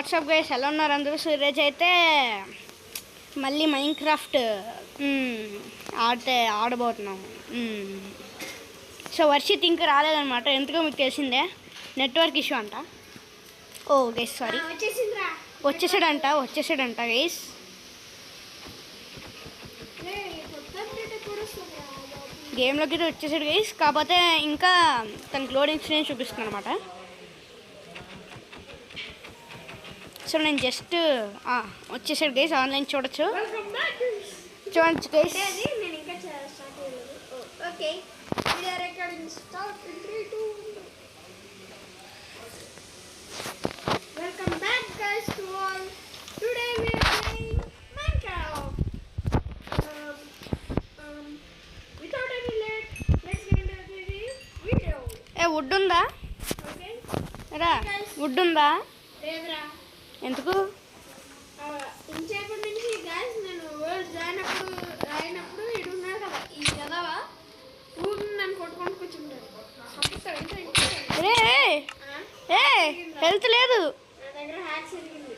WhatsApp guys ఎలా ఉన్నారు అందరూ? సో ఈరోజు అయితే మళ్ళీ మైన్క్రాఫ్ట్ ఆడబోతున్నాం. సో వర్షిత్ ఇంకా రాలేదన్నమాట. ఎందుకో మీకు తెలిసిందే, నెట్వర్క్ ఇష్యూ అంట. ఓ గైస్ సారీ, వచ్చేసాడంట గైస్. గేమ్లోకి వచ్చేసాడు గైస్. కాకపోతే ఇంకా తనకి లోడింగ్ స్క్రీన్ చూపిస్తున్నాను అనమాట. సో నేను జస్ట్ వచ్చేసాడు గైస్. ఆన్లైన్ చూడొచ్చు guys. Welcome back guys to all. Today we are playing Minecraft. Without any late, let's get into the video. Wood ఉందా? Okay. రా, వుడ్ ఉందా? లేదురా. ఎందుకు? ఇంచేపటి నుంచి గాయస్ నేను వర్డ్ రాయినప్పుడు ఇటు ఉన్నారు కదా, ఈ కదవా ఊరు నన్ను కొట్టుకొని కూర్చుంటారు. హెల్త్ లేదు నా దగ్గర హ్యాక్ జరిగింది.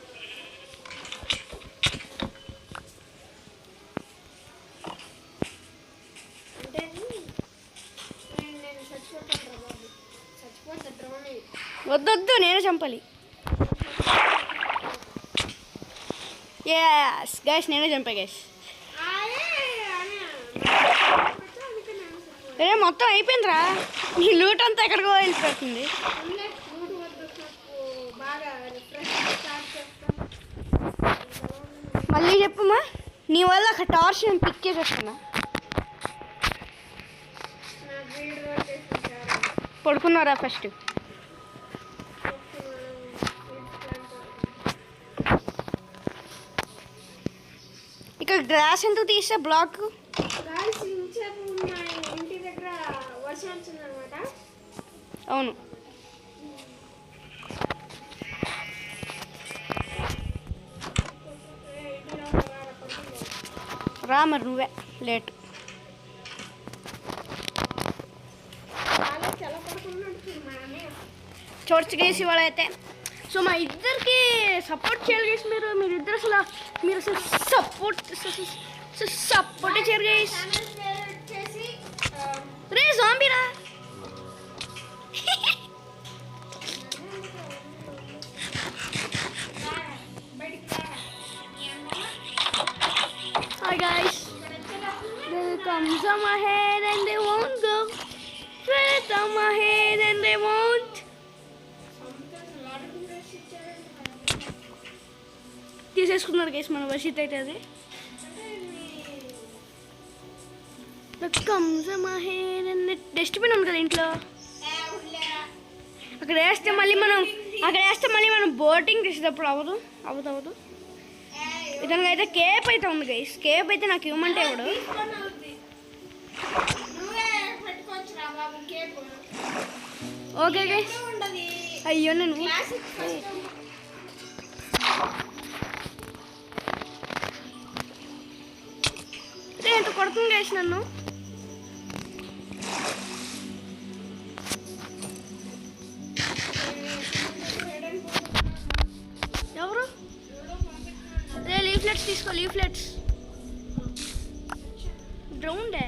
అంటే నేను చచ్చిపోతాను రా బాబు, చచ్చిపోతా డ్రోన్. వద్దొద్దు, నేనే చంపాలి. ఎస్ గైస్, నేనే చంపా గైస్. మొత్తం అయిపోయిందిరా. నీ లూట్ అంతా ఎక్కడికో వెళ్ళిపోతుంది. మళ్ళీ చెప్పమ్మా, నీ వల్ల ఒక టార్చ్ నేను పిక్ చేసి వస్తున్నా. పడుకున్నారా ఫస్ట్? ఇక్కడ గ్రాస్ ఎందుకు తీసా? బ్లాక్ ఇంటి దగ్గర వర్షం వచ్చిందనమాట. అవును, రా మరి, నువ్వే లేట్. చూడచ్చు గేసి వాళ్ళైతే. సో మా ఇద్దరికి సపోర్ట్ చేయాలి గేసి. మీరిద్దరు అసలు సపోర్ట్ చేయరు గేస్. రే జాంబీరా. Hi guys, they come on my head and they won't go straight on my head and they won't. తీసేసుకున్నారు గైస్ మన వర్షిత్ అయితే. అది డస్ట్బిన్ ఉంది కదా ఇంట్లో, అక్కడ వేస్తే మళ్ళీ మనం బోటింగ్ చేసేటప్పుడు అవ్వదు. ఇతనికి అయితే కేప్ అయితే ఉంది గైస్. కేప్ అయితే నాకు ఇవ్వమంటే ఇవ్వడు. Okay guys. అయ్యో నేను ఎంత కొడుతుంది గైస్ నన్ను. ఎవరు? రే లీఫ్లెట్స్ తీసుకో, లీఫ్లెట్స్. డ్రౌండే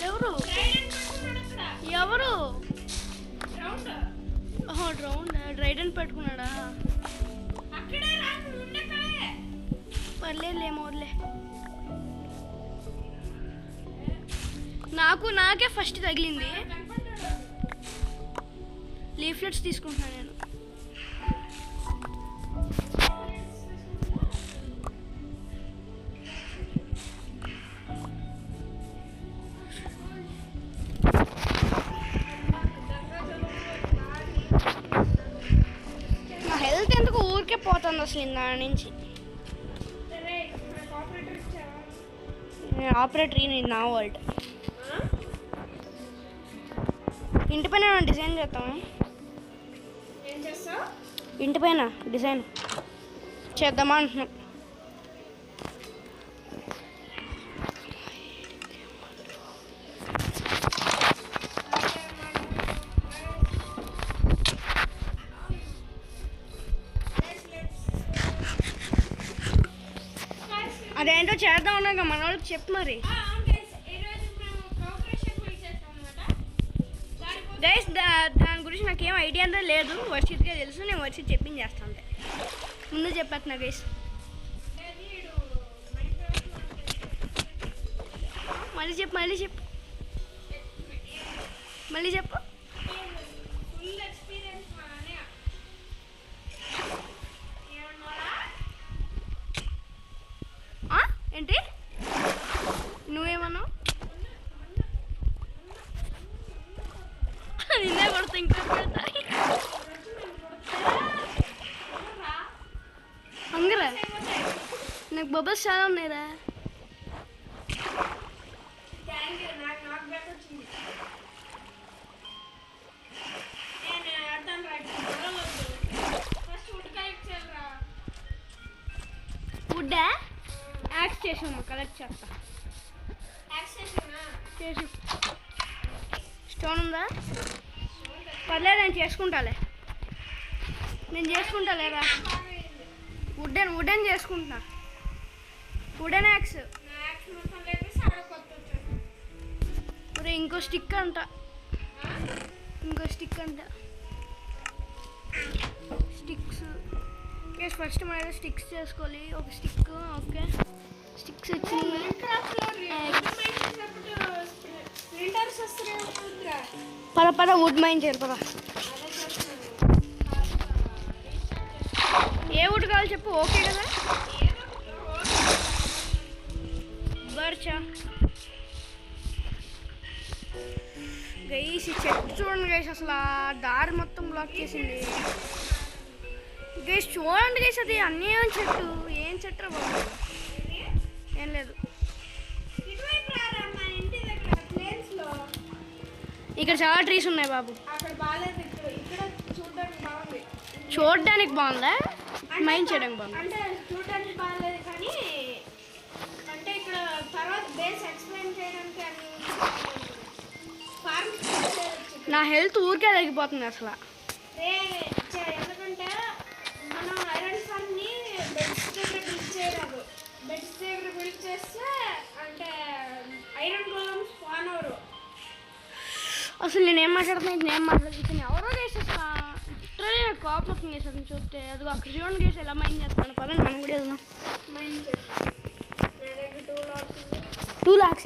ఎవరు? డ్రౌండ్ డ్రైడెన్ పెట్టుకున్నాడా? పర్లేదు, ఏమవులే. నాకే ఫస్ట్ తగిలింది. లీఫ్లెట్స్ తీసుకుంటున్నాను నేను. నా హెల్త్ ఎందుకు ఊరికే పోతుంది అసలు దాని నుంచి. ఆపరేటర్ ఇది నా వరల్డ్. ఇంటి పైన డిజైన్ చేద్దామా? ఇంటి పైన డిజైన్ చేద్దామా అంటున్నాం. ఏంటో చేద్దాం ఉన్నాక మన వాళ్ళకి చెప్పు మరి. గైస్ దాని గురించి నాకేం ఐడియా అంతా లేదు, వర్షిత్గా తెలుసు. నేను వర్షిత్ చెప్పింది చేస్తాను అంతే. ముందు చెప్పేస్తున్నా గైస్. మళ్ళీ చెప్పు ఏంటి నువ్వేమన్నావు? నిన్నే కొడతా, ఇంకా కొడతా. హంగరా నాకు బబల్స్ చాలా ఉన్నాయిరా. వుడ్డా యాక్స్ చేసాము, కలెక్ట్ చేస్తా. చేసి స్టోన్ ఉందా? పర్లేదు నేను చేసుకుంటాలే రా. వుడెన్ చేసుకుంటున్నా. Wooden axe. మరి ఇంకో స్టిక్ అంట. స్టిక్స్ ఫస్ట్ మనం స్టిక్స్ చేసుకోవాలి. ఒక స్టిక్. ఓకే స్టిక్స్ వచ్చింది. పద వుడ్ మైన్ చేయాలి. పద ఏ వుడ్ కావాలి చెప్పు. ఓకే కదా బర్చా. గైస్ ఈ చెట్టు చూడండి గైస్, అసలు ఆ దారి మొత్తం బ్లాక్ చేసింది గైస్. చూడండి గైస్, అది అన్నేం చెట్టు. ఏం చెట్టు రా బాబు? ఏం లేదు. ఇక్కడ చాలా ట్రీస్ ఉన్నాయి బాబు. చూడడానికి బాగుందా? మైండ్ చేయడానికి బాగుంది. అంటే చూడడానికి బాగాలేదు కానీ అంటే ఇక్కడ తర్వాత బేస్ ఎక్స్ప్లెయిన్ చేయడానికి నా హెల్త్ ఊరికే తగ్గిపోతుంది అసలు. ఎందుకంటే మనం ఐరన్ ఫార్మ్ని బెడ్స్ దగ్గర బిల్డ్ చేయరాదు. బెడ్స్ దగ్గర బిల్డ్ చేస్తే అంటే ఐరన్ గోళం స్పాన్ అవరు. అసలు నేనేం మాట్లాడుతున్నాను ఎవరో చేసేస్తా. ఇట్లనే నాకు కాప్ వస్తుంది చేసేది చూస్తే. అది అక్కడ చూడండి చేసి ఎలా మైండ్ చేస్తాను. పదండి మనం కూడా వెళ్దాం. మైండ్ 2 lakhs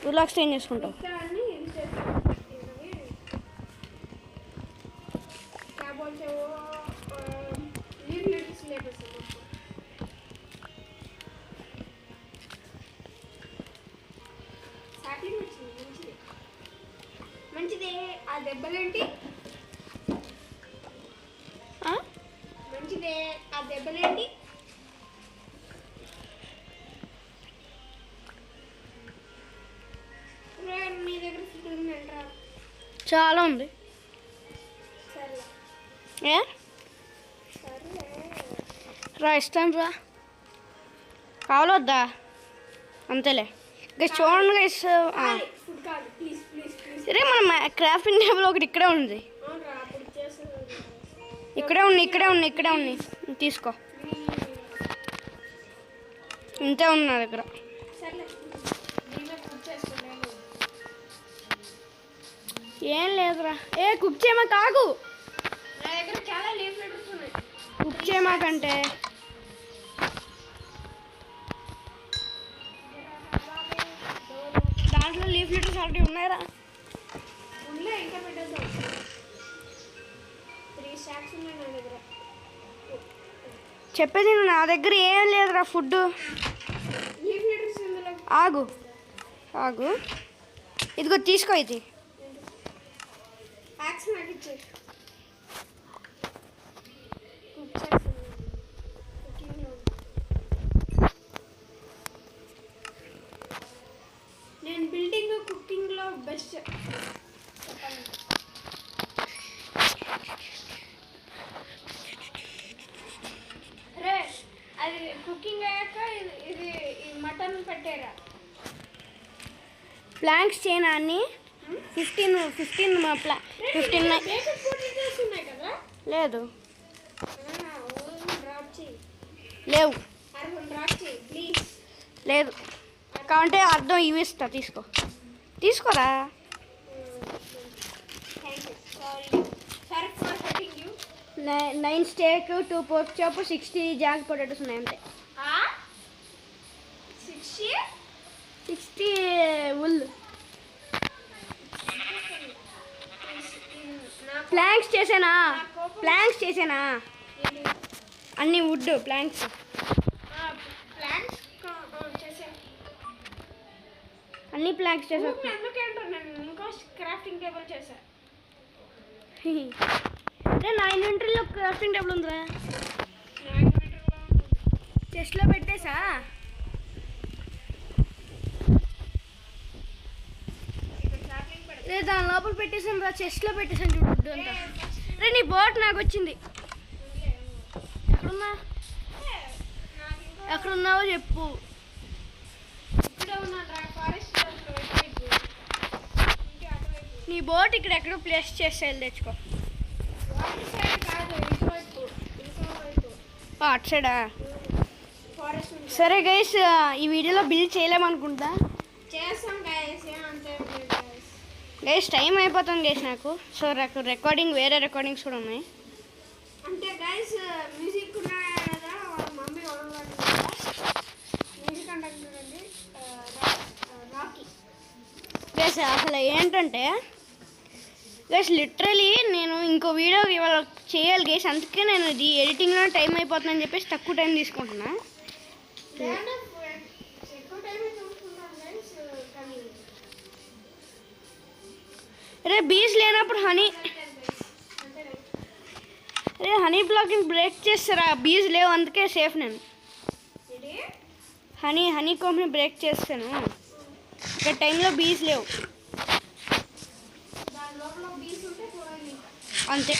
2 lakhs ఏం చేసుకుంటావు? మంచిదే. ఆ దెబ్బలేంటి? మంచిదే. ఆ దెబ్బలేంటి? మీ దగ్గర ఫుడ్ ఉందంటారా? చాలా ఉంది. సరే ఏ రా ఇస్తాను రా. కావాలొద్దా? అంతేలే గైస్. చూడండి గైస్. ఫుడ్ కాదు ప్లీజ్ ప్లీజ్ ప్లీజ్. సరే మన క్రాఫ్టింగ్ టేబుల్ ఒకటి ఇక్కడే ఉంది. ఇక్కడే ఉన్నాయి. తీసుకో. ఇంతే ఉంది నా దగ్గర. ఏం లేదురా. కుక్ చేయమా కాగు. నా దగ్గర చాలా లీఫ్ లెటర్స్ ఉన్నాయి. కుక్ చేయమాకంటే దాంట్లో లీఫ్ లెటర్స్ ఆల్రెడీ ఉన్నాయరా. ఉన్నాయి ఇంకా పెట్టేద్దాం. 3 stacks ఉన్నాయి నా దగ్గర. చెప్పేది నా దగ్గర ఏం లేదురా ఫుడ్. లీఫ్ లెటర్స్ ఇందులో. ఆగు ఇదిగో తీసుకో. ఇది యాక్స్ నాకు ఇచ్చే. నేను బిల్డింగ్ కుకింగ్లో బెస్ట్ చెప్పండి. అరే అది కుకింగ్ అయ్యాక ఇది మటన్ పెట్టారా? ప్లాంక్స్ చేయనా అన్ని 15 ఉన్నాయి కదా? లేదు డ్రాప్ చేయి. లేవు. డ్రాప్ చేయి ప్లీజ్. లేదు కావంటే అర్థం ఇవి ఇస్తా తీసుకోరా. Thank you. Sorry for hurting you. 9 steak 2 pork chop 60 జాగ్ పొటాటోస్ ఉన్నాయి అంతే. 60 ఉల్ ప్లాంక్స్ చేసానా అన్ని వుడ్ ప్లాంక్స్ అన్ని ప్లాంక్స్ చేసా. ఎందుకంటే నేను ఇంకో క్రాఫ్టింగ్ టేబుల్ చేశా. నా ఇన్వెంటరీలో క్రాఫ్టింగ్ టేబుల్ ఉందిరా, చెస్ట్లో పెట్టేసా. రే దాని లోపల పెట్టేసాను రా, చెస్ట్లో పెట్టేసాను చూడు వుడ్ అంతా. రే నీ బోట్ నాకు వచ్చింది. ఎక్కడున్నావో చెప్పు. నీ బోట్ ఇక్కడ ఎక్కడో ప్లేస్ చేస్తే వెళ్ళి తెచ్చుకో. అటు సైడా? సరే గైస్, ఈ వీడియోలో బిల్డ్ చేయలేమనుకుంటా. గైస్ టైం అయిపోతుంది గైస్ నాకు. సో నాకు వేరే రికార్డింగ్స్ కూడా ఉన్నాయి. అంటే గైస్ మ్యూజిక్ ఉన్నాయా కదా, వాళ్ళ మమ్మీ మ్యూజిక్ కండక్టర్ అండి రాకీ. గైస్ అసలు ఏంటంటే గైస్ లిటరలీ నేను ఇంకో వీడియో ఇవాళ చేయాలి గైస్, అందుకే నేను ఇది ఎడిటింగ్లో టైం అయిపోతుందని చెప్పేసి తక్కువ టైం తీసుకుంటున్నా. రే బీస్ లేనప్పుడు హనీ బ్లాకింగ్ బ్రేక్ చేస్తారా? బీస్ లేవు అందుకే సేఫ్. నేను హనీ కంపెనీ బ్రేక్ చేస్తాను. ఇక్కడ టైంలో బీస్ లేవు అంతే.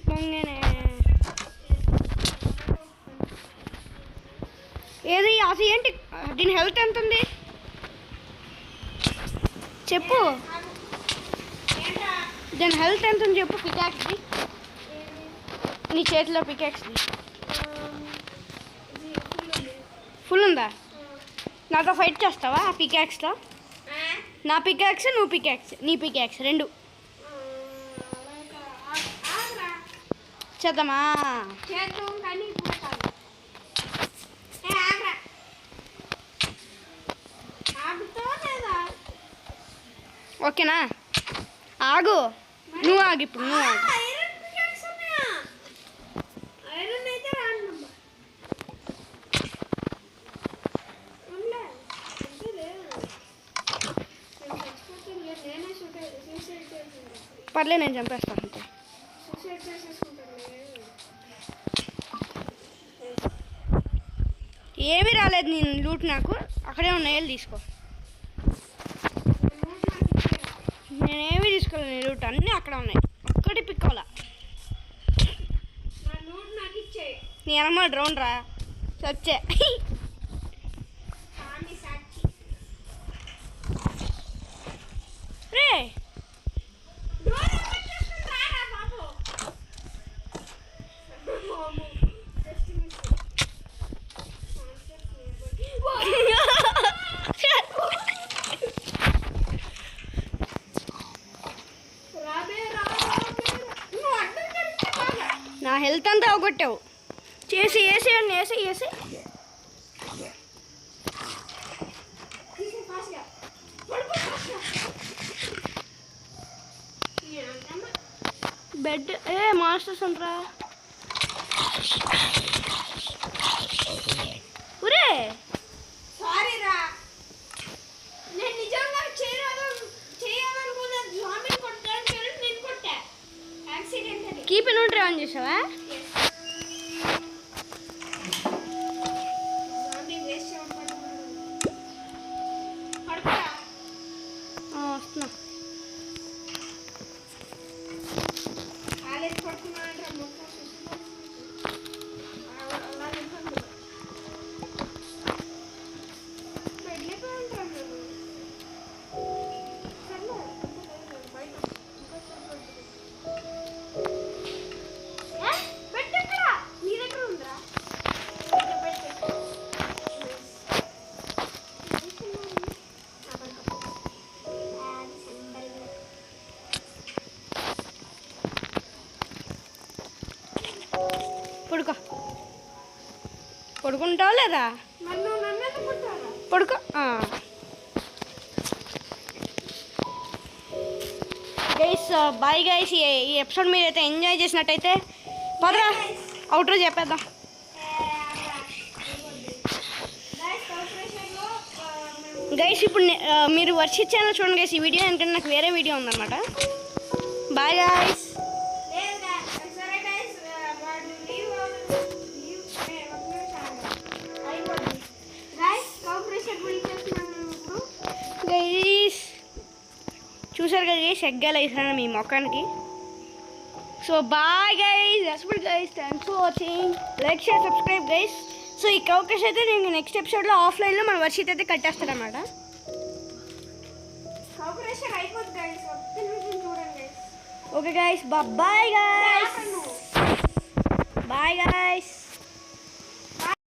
పొంగనే ఏది అసలు ఏంటి దీని హెల్త్ ఎంత ఉంది చెప్పు. దీని హెల్త్ ఎంత ఉంది చెప్పు. పికాక్స్ది నీ చేతిలో పికాక్స్ది ఫుల్ ఉందా? నాతో ఫైట్ చేస్తావా ఆ పికాక్స్తో? నా పికాక్స్ నువ్వు పికాక్స్, నీ పికాక్స్ రెండు చేద్దామా? ఓకేనా? ఆగు, నువ్వు ఆగు, ఇప్పుడు నువ్వు ఆగు. పర్లే నేను చంపేస్తాను అంతే. ఏమీ రాలేదు నేను లూట్, నాకు అక్కడే ఉన్నాయి, వెళ్ళి తీసుకో. నేనేమీ తీసుకోలేదు, నేను లూట్ అన్నీ అక్కడ ఉన్నాయి, ఒక్కటి పిక్కోవాలా. నీ అమ్మ డ్రోన్ రా వచ్చే. రే నా హెల్త్ అంతా అవగొట్టావు. చేసి వేసి బెడ్ మాస్టర్స్ అంటారా? ఒరే సారీ రా, నేను నిజంగా చేయాలనుకున్న జామిన్ కొట్టాను, నేను కొట్టా యాక్సిడెంట్. కీప్ ఇన్వెంటరీ ఆన్ చేసావా? వస్తున్నా. పడుకో. పడుకుంటావా లేదా? నన్ను ఎందుకు పుట్టారా? పడుకో. Guys bye guys. ఈ ఎపిసోడ్ మీరైతే ఎంజాయ్ చేసినట్టయితే పదరా అవుట్రో చెప్పేద్దాం. గైస్ ఇప్పుడు మీరు వర్షిత్ ఛానల్ చూడండి గైస్. ఈ వీడియో ఎందుకంటే నాకు వేరే వీడియో ఉందన్నమాట. Bye guys. సరే గైస్, వాడు లీవ్ అయిపోద్ది. గైస్ కోఆపరేషన్ బిల్డ్ చేస్తున్నాను ఇప్పుడు. గైస్ చూసారు కదా గైస్, ఎగ్గాలు వేసాను మీ మొక్కానికి. So bye guys. Respect guys. Thanks for watching. Like share subscribe guys. So ఈ కౌకస్ అయితే నేను నెక్స్ట్ ఎపిసోడ్లో ఆఫ్లైన్లో మన వర్షిత్ అయితే కట్టేస్తాడన్నమాట. కోఆపరేషన్ అయిపోద్ది గైస్, ఒక్క నిమిషం చూడండి guys. Okay guys, bye guys. Bye guys.